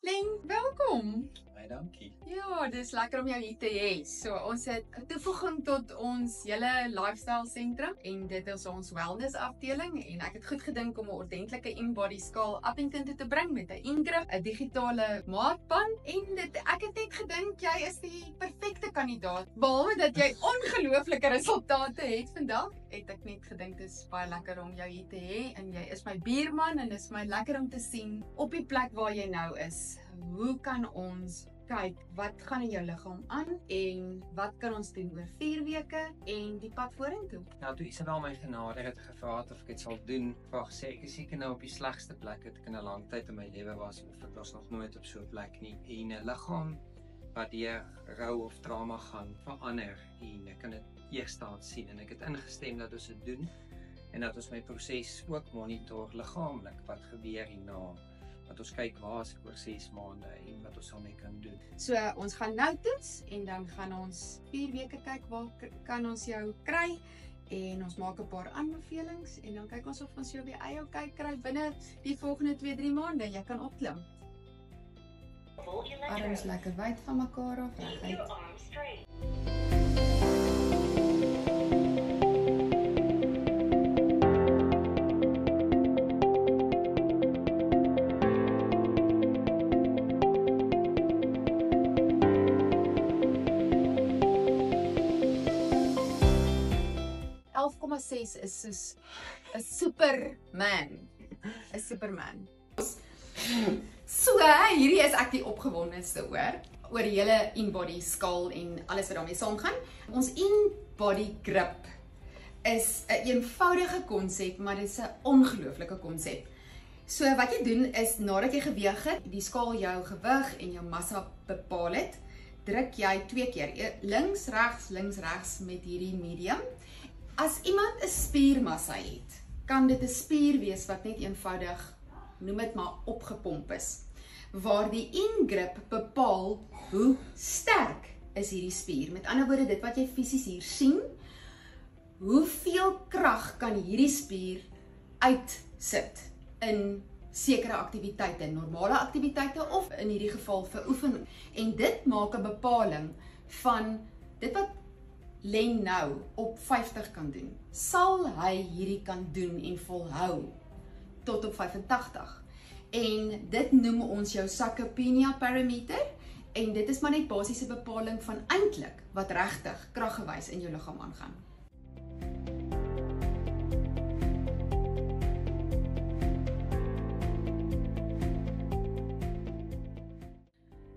Len, welkom. Baie dankie. Ja, dis lekker om jou hier te hê. So, ons het 'n toevoeging tot ons hele lifestyle sentrum en dit is ons wellness afdeling en ek het goed gedink om 'n ordentlike InBody skaal Appington toe te bring met 'n Ingrip, 'n digitale maatband en ek het net gedink jy is die perfekte kandidaat. Behalwe dat jy ongelooflike resultate het vandag, het ek net gedink dit is baie lekker om jou hier te hê en jy is my buurman en dit is my lekker om te sien op die plek waar jy nou is. Hoe kan ons kyk wat gaan in jou liggaam aan en wat kan ons doen oor 4 weke en die pad vorentoe? Nou, toe Isabel my genader het gevra of ek dit sal doen, wou gesê ek is seker nou op die slegste plek wat ek in 'n lang tyd in my lewe was of ek was nog nooit op so 'n plek nie. En 'n liggaam wat deur rou of trauma gaan verander en ek kan dit eerstaan sien en ek het ingestem dat ons dit doen en dat ons my proses ook monitor liggaamlik wat gebeur hierna. Dat ons kyk waar is ek oor 6 maande en wat ons daarmee kan doen. So ons gaan nou toets en dan gaan ons 4 weke kyk waar kan ons jou kry en ons maak 'n paar aanbevelings en dan kyk ons of ons jou weer eie kyk kry binne die volgende 2-3 maande. Jy kan opklim. Arms lekker wyd van mekaar af, reguit. Is soos 'n superman. 'n Superman. So, hierdie is ek die opgewondendste oor die hele InBody skaal en alles wat daarmee saamgaan. Ons InBody Grip is 'n eenvoudige konsep, maar dit is 'n ongelooflike konsep. So wat jy doen is nadat jy geweg het, die skaal jou gewig en jou massa bepaal het, druk jy 2 keer links regs met hierdie medium. As iemand 'n spiermassa het, kan dit 'n spier wees wat net eenvoudig, noem dit maar, opgepomp is. Waar die Ingrip bepaal hoe sterk is hierdie spier. Met ander woorde, dit wat jy fisies hier sien, hoeveel krag kan hierdie spier uitsit in sekere aktiwiteite, normale aktiwiteite of in hierdie geval vir oefening. En dit maak 'n bepaling van dit wat Len nou op 50 kan doen, sal hy hierdie kan doen en volhou tot op 85. En dit noem ons jou sarcopenia parameter en dit is maar net basiese bepaling van eintlik wat regtig kraggewys in jou liggaam aangaan.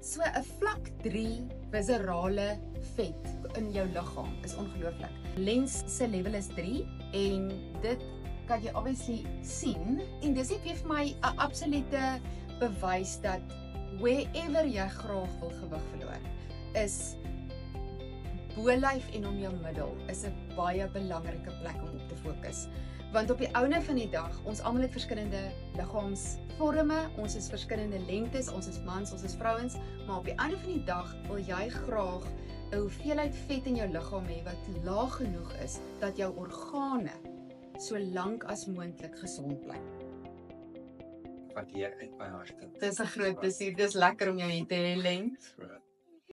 So 'n vlak 3 viserale vet in jou liggaam is ongelooflik. Lens se level is 3 en dit kan jy obviously sien en dis net vir my 'n absolute bewys dat wherever jy graag wil gewig verloor, is bolyf en om jou middel is 'n baie belangrike plek om op te fokus. Want op die einde van die dag, ons almal het verskillende liggaamsvorme, ons is verskillende lengtes, ons is mans, ons is vrouens, maar op die einde van die dag wil jy graag 'n hoeveelheid vet in jou liggaam hê wat laag genoeg is dat jou organe so lank as moontlik gesond bly. Wat hier uit my hart. Dis 'n groot plesier, dis lekker om jou hier te hê, Len.